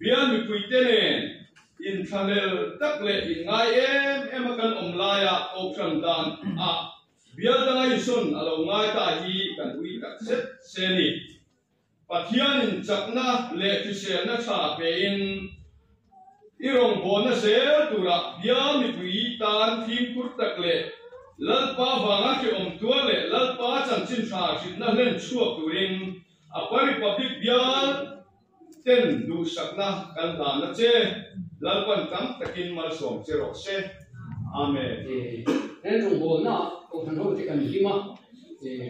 biar mi puitene in channel tak le in ngai em akan omlaya option dan a biar dangai sun alo ngai ta hi kan ui tak set seni pathian in chakna le ti se na tha pe in irong bona se tura biar mi pui tan thim kur tak le lalpa wanga ke om tua le lalpa chan chin tha chin na len chuak turin a pari public biar ten du sakna kan da na che lalpan tam takin mal som che ro se amen nên trong bộ na ông thằng ông chỉ cần đi mà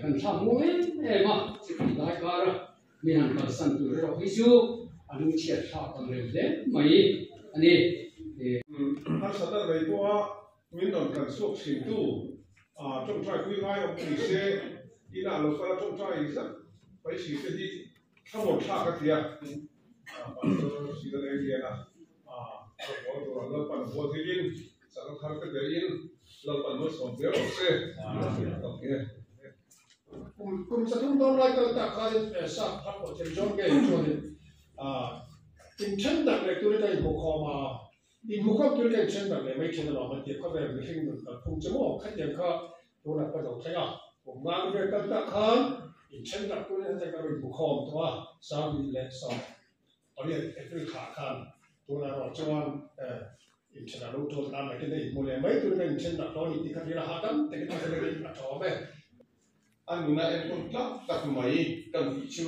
cần tham mua em mà chỉ cần đại cả rồi mình làm cần sản xuất rồi ví dụ anh chia sẻ con người đấy mấy anh ấy anh sẽ tới đây qua mình làm cần suốt sinh tu trong trai quý ngay ông chỉ sẽ đi làm lúc đó trong trai rất phải chỉ sẽ đi tham một thác cái gì chỉ là cái gì à tôi tôi làm phần bộ thì in sản xuất khăn cái gì in làm phần mới xong việc rồi ok cùng sản xuất đó lại cái tác cái sản phẩm của trên trong cái cho nên in chân đặc biệt tôi đây một kho mà in một kho tôi đây chân đặc biệt mấy chân là mình tiếp các về mình hình được cùng chấm một khách hàng khác tôi là bắt đầu thấyผมงานเป็นการตัดขาอีกเช่นกับตัวนี้จะกลายเป็นบุคคลตัวสามีและสองตอนนี้เป็นขาขันตัวนั้นเราจะว่าอีกเช่นเราตัวนั้นไม่ได้โมเลไม่ตัวนี้เช่นกับตอนนี้ที่เขาเรียกหาดำแต่ก็ไม่ได้เป็นอัตราแบบอันนู้นเอ็นคนกลับตัดไม่กันชู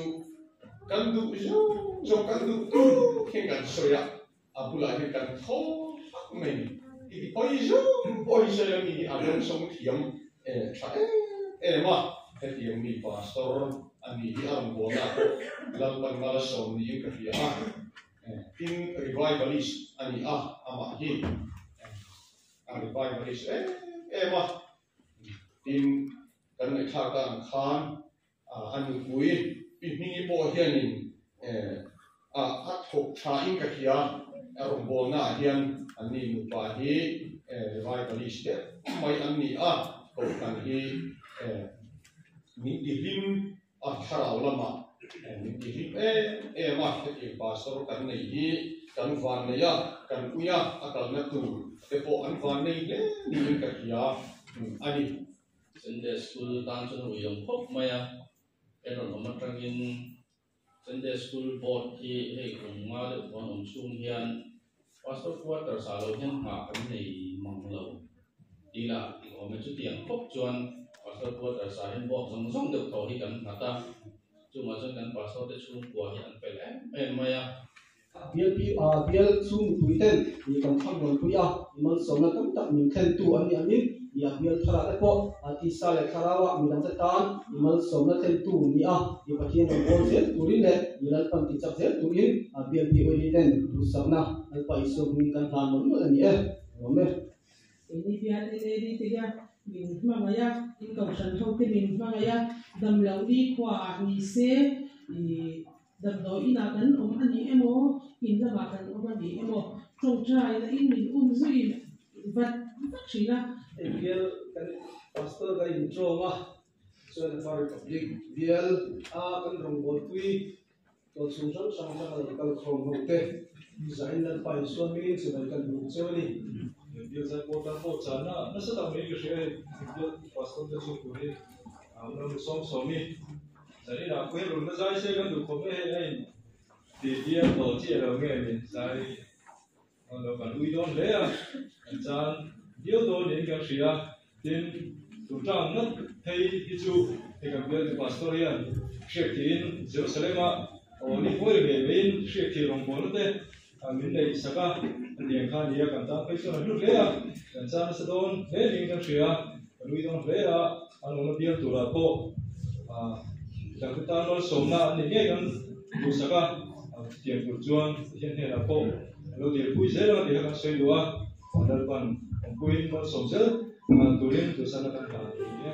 กันดูจงกันดูตู้เข่งกันสวยอ่ะบุหรี่กันท้องไม่อีกพอยจะมีอารมณ์สมเทียมใช่มาที่ยังมีพาสตอร์อันนี้ที่อารมณ์โบราณลังบังมาลสมนี้ก็ที่พิงรีไวท์บลิสอันนี้อามาฮีรีไวท์บลิสมาพิงกันในทางการขานอันนี้คุยพิงมีโบเฮียนินฮัทหกชาอิงก็ที่อารมณ์โบราณเฮียนอันนี้มุปาฮีรีไวท์บลิสเดไม่อันนี้ก็กันฮีนี่ดิลิมชาราลามานี่ดิลิมมาที่ภาษาเรากันนี่กันฟันเนี่ยกันอุยากันนัตูแต่พออันฟันนี่นี่มันก็ที่อันนี้ Sunday school ตั้งจนอุยงพบไหมเป็นเรามาตั้งยิน Sunday school board ที่ให้กลุ่มมาเด็กวันองชุ่มเฮียนภาษาพูดแต่สาวเราเฮียนหากันในมังเราดีละที่เขาไม่ชุดเตียงพบจวนภาษาพูดแต่สาวเฮียนบอกส่งเด็กต่อที่กันมาตาจุมาจนกันภาษาได้ชุ่มกว่าเฮียนไปแล้วไหมbial chung tuiten ni kan tham ron tuya iman sona tam tak min khen tu ani amin ya bial thara le po ati sa le tharawa mi dang tan iman sona khen tu ni ni pathian ron bol se turin le ilal pan ti chak se turin bial pi oi den tu samna al pa isok ni kan han mon ani rome ini bial ele ti ya min mangaya in ka san thau ti min mangaya dam lau di khwa ni se đầm đó in là cấn ông anh ấy em ô in ra bà cấn ông anh ấy em ô trồng trai là in mình duy vật phát triển là bial kan pastor ga intro ma so the far public bial kan rong bol tui to sung sang sang sang kal khom hote design lan pai so mi so kan bu choni bial za ko ta ko chana na sa ta me ke she bial pastor ga so ko ni amna som so mi jadi nak kue run na saya kan tu kau ni dia tahu dia dah ni saya kalau kan uidon le dan dia tu ni kan sia dan tu trang nak thấy itu dengan dia tu pastorian Shekin Jerusalem ni kue lebih Shekin rombongan tu min dari saka dia kan dia kan tak pasal nak le dan sana sedon le ni kan sia uidon le anu dia tu lah ko dan kita nol somna ni kan busaka tiang berjuang yang hendak po lalu dia puisi lah dia akan saya doa pada depan puisi nol somsel turin tu sana kan ya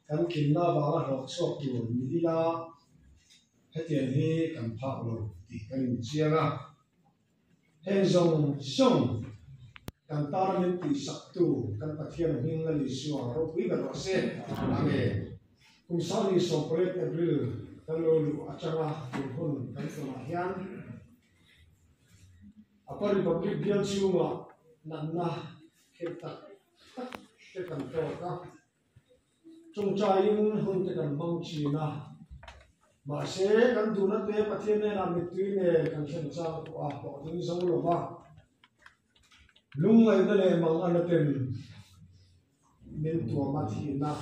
kan kin na ba la rok sok tu ni la hetian hi kan phak lo ti kan chianga hen zong song kan tar min ti sak tu kan pathian hing la li suwa ro pui ba ro se ame kum sa ni so pret april kan lo lu achanga hun kan so ma hian apa republic bian chiuma nan na khet tak ke kan to ka trong trai in hun te kan mong chi na ma se kan du na te pathian ne na mi tu ne kan chen cha ko a ko tin song lo ba lung ai da le mang an ten min tu ma thi na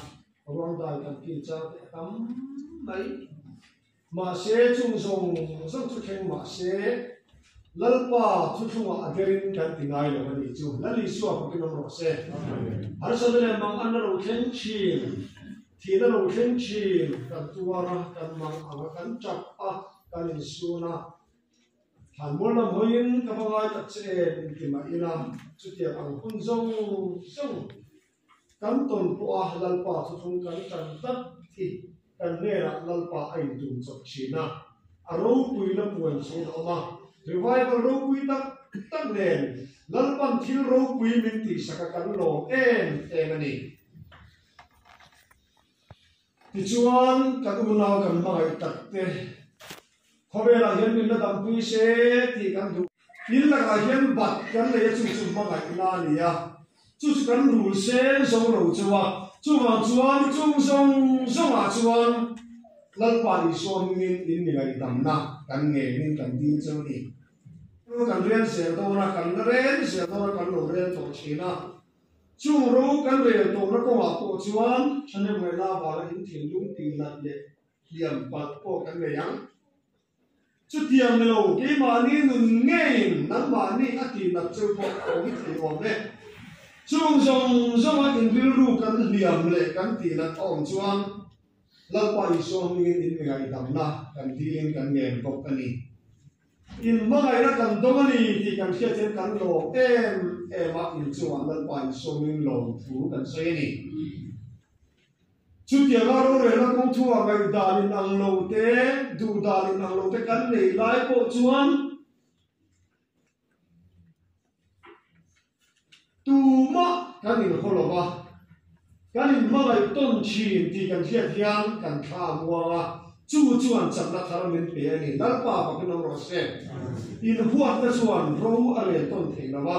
rong dai kan ki cha te tam mai ma se chung song song tu khen ma se lalpa thu thu a gerin kan tingai lo ni chu lali suwa ko kin ro se har sa le mang an ro khen chi thì nó đầu tiên chỉ cần tua ra cần mang ở cần chặt cần in suna hàn muốn làm hơi in các bạn ai tập sẽ thì mà in làm chút tiền ăn kun sông cần tồn qua lalpa thu thu cần chặt tất thì cần nghe là lalpa anh tụm chặt chi na aro pui na puan sung oma revival ro pui tak nen lalpan thil ro pui min ti saka kan lo em ani thì chuan các ông nào cần hỏi tật thế, có vẻ là hiện mình đã đam pui xe thì cần đủ, hiện là hiện bát cần lấy chút chút mà cái na này à, chút cần đủ xe xong rồi chuan chung xong à chuan, lần ba đi xong in mình cái đam na, cần nghe mình cần tin cho đi, cần ren xe đâu na cần đồ ren tổ chi na. Chung ro kan re to na ko wa to chuan chane mai la ba la hin thin lung ti la le liam pat po kan le yang chu tiang lo ke ma ni nun nge nan ma ni ati na chu po ko ni thi o le chung zong a in bil ru kan liam le kan ti na ong chuan la pa i so ni in me ga dam na kan ti ling kan nge ko kan ni in ma ga ra kan do ni ti kan khia chen kan lo em ác in chuan lan pai so min lo thu kan se ni chu tia ga ro re na ko thu a ga dalin ang lo te du dalin ang lo te kan nei lai po chuan tu ma kan in holowa kan in ma ga ton chi ti kan thia thiang kan tha muanga chuan cham na thar min pe ani dal pa pa kan ro se in huat na chuan ro a le ton thei na wa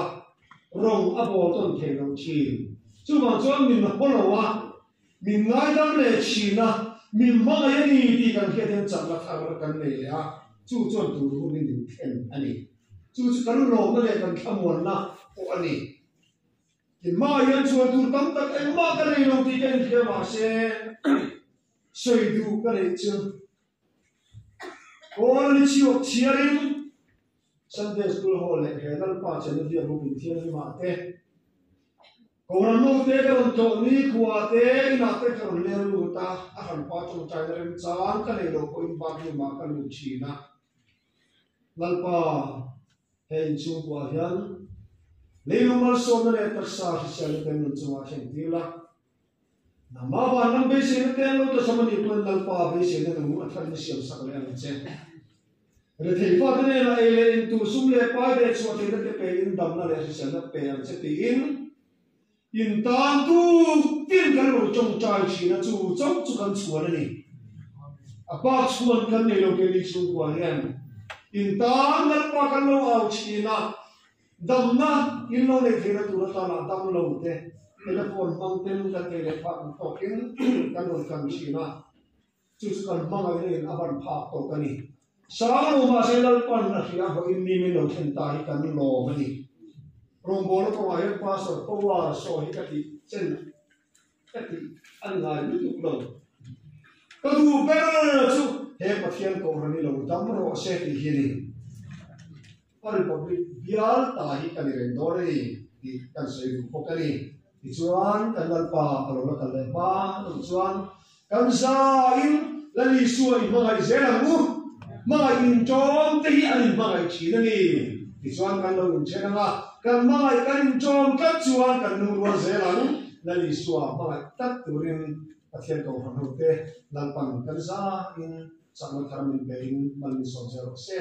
rong abo ton thei lo chi chu ma chuan min holowa min ngai dam le chi na mi mang ai ni ti kan ke den chak la thar kan nei le a chu chon tu ru min din then ani chu kan lo na le kan thamon na o ani ki ma yan chu tu tam tak ai ma kan nei lo ti kan ke ma se soi du kan nei chu all ni chi ok chiarin Sunday school hall le he dal pa chen dia ru bin thian ma te ko ran no te kan to ni khwa te ina te kan le lu ta a han pa chu chai rem chan kan nei lo ko in ba ni ma kan lu chi na dal pa he chu wa hian le lu mal so na le ta sa hi sel ten nu chu wa chen ti la na ma ba nam be se ne ten lo to samani ko dal pa be se ne mu a than ni siam sak le an che rồi thì phát thế này là em tu sum le pa de so thì nó cái in đầm nó le sẽ nó pe sẽ in tan tu tiên cái đồ trong trái chỉ là chủ trong chủ cần chuột này à ba chuột cần này lo cái đi xuống qua hen in tan nó pa cần lo ao chỉ na đầm na in lo này thì nó tu nó ta là đầm lo thế telephone mang tên cái telephone to kiến cần đồ cần chỉ na chủ cần mang cái này aban phá to cái này sáng mà sẽ lên pan là khi họ in mi lo thiên tai kan lo mani rong bol ko ai pastor ko wa so hi ka ti chen ka ti an ngai ni tu lo ka du pe chu he pathian ko rani lo dam ro se ti hi ni par public bial ta hi kan ren do re ti kan se du ko ka ni ti chuan kan dal pa alo la kan le pa chuan kan sa in la li suai ma ai zela mu mà in chom te hi ani ma ai chi na ni ti chuan kan lo in chen nga kan ma ai kan in chom ka chuan kan nu ro ze lang la li suwa ma ai tat turin pathian ko han ho te lan pan kan sa in sa ma thar min be in man ni so zero se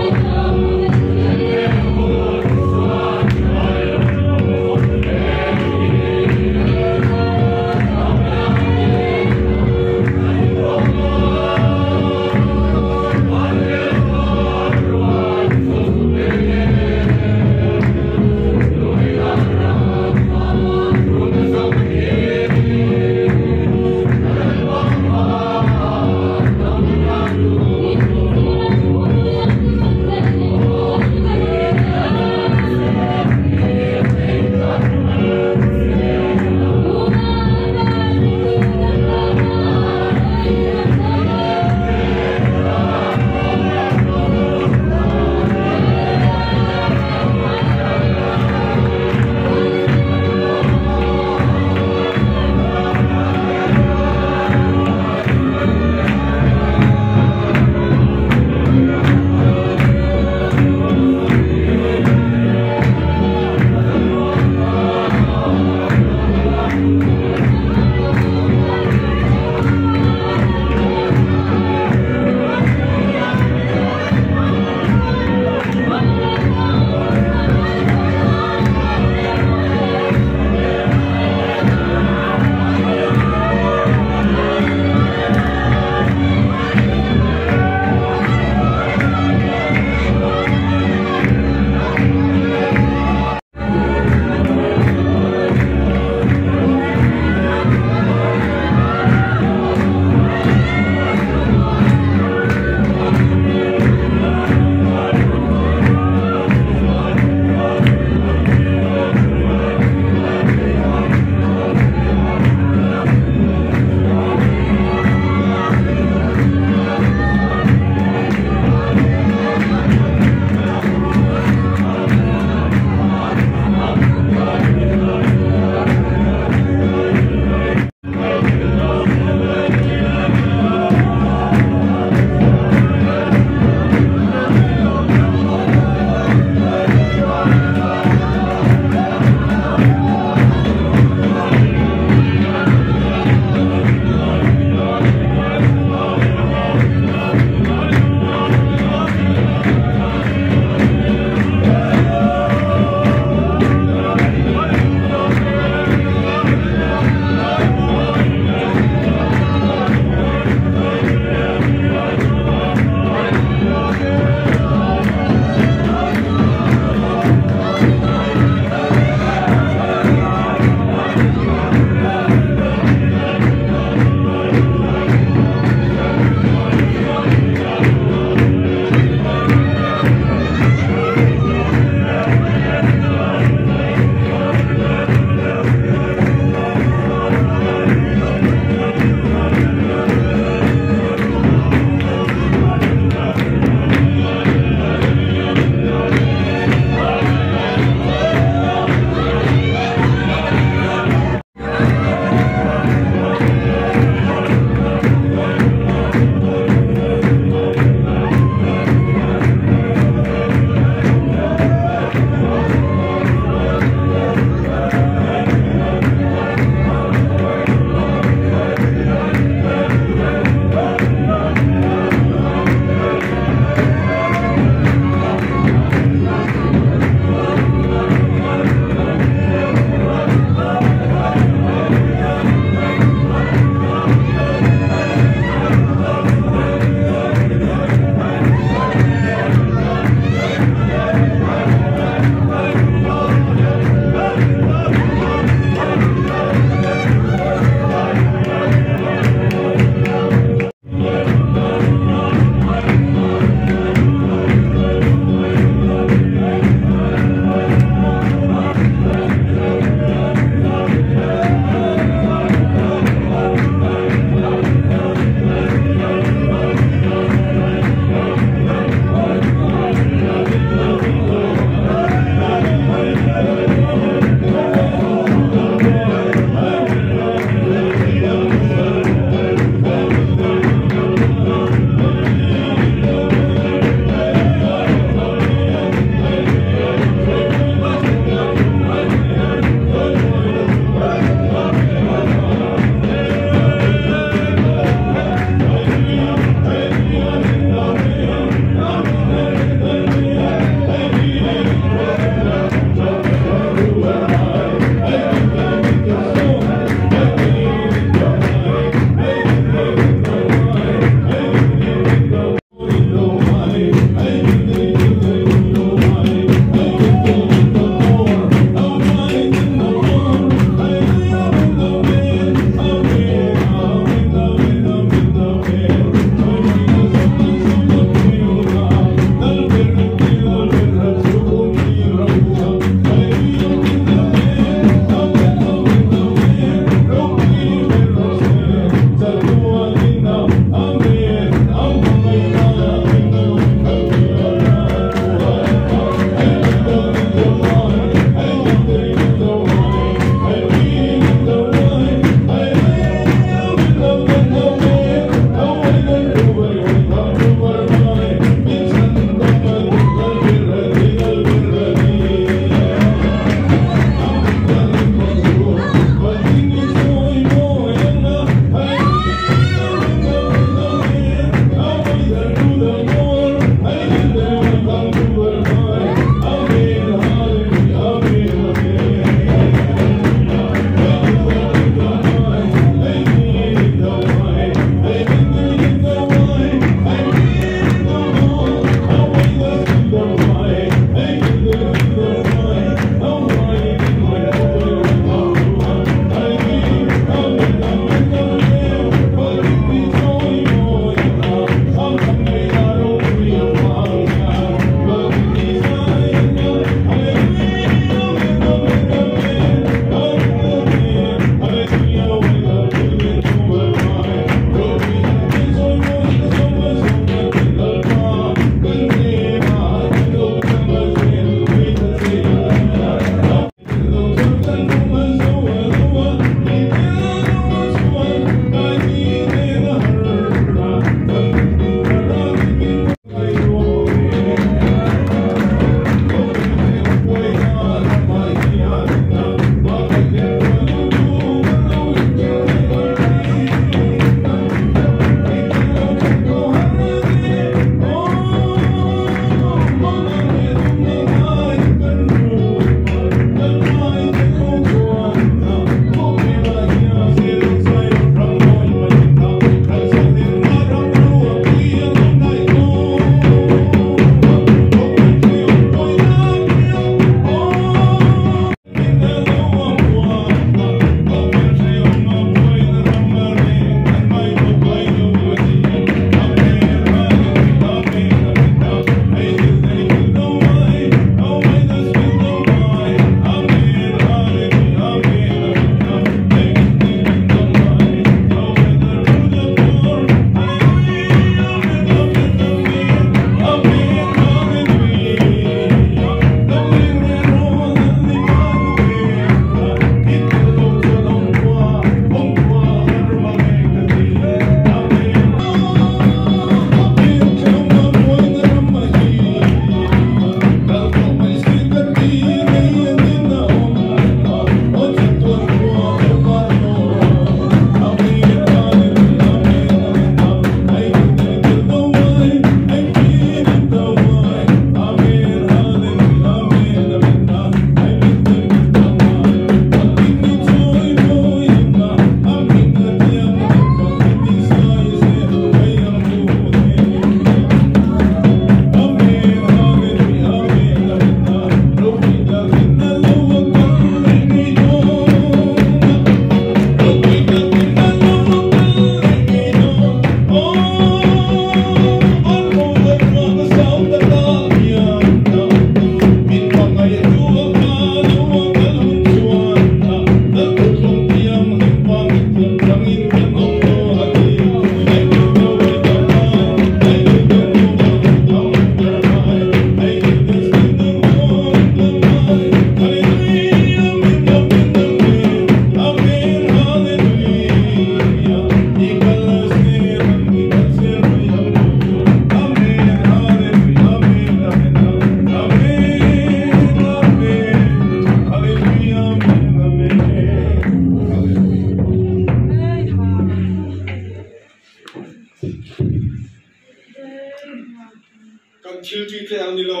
ke ang nilo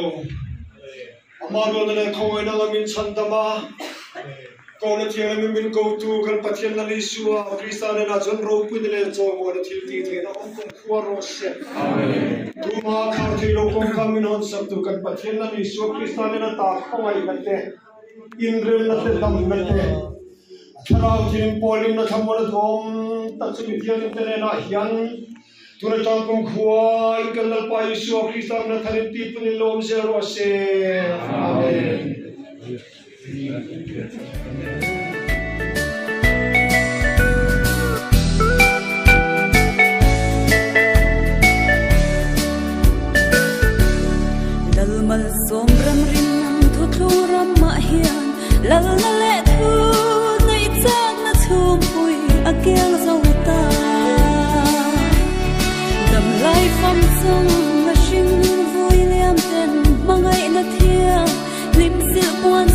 amado na khoi na lamin chandama ko na thiang na min go tu kan pathian na lisua kristan na jon ro pin le cho mo na thil ti the na om kum khwaro se amen tu ma kha thi lo kom kamin hon sab tu kan pathian na lisua kristan na ta khoi na te in rel na te dam na te tharau thin polim na thamor thom tak chu thian te na hian tuna tang kum khwai kan na pa lisua kristan na tharin ti pun lom zero se amen Lalmal sombram rinam thuthluram ma hian lal na le thu nei chak na thum pui akyang zauta dam lai fam chung na shin vui liam ten mangai na thia lim sil puan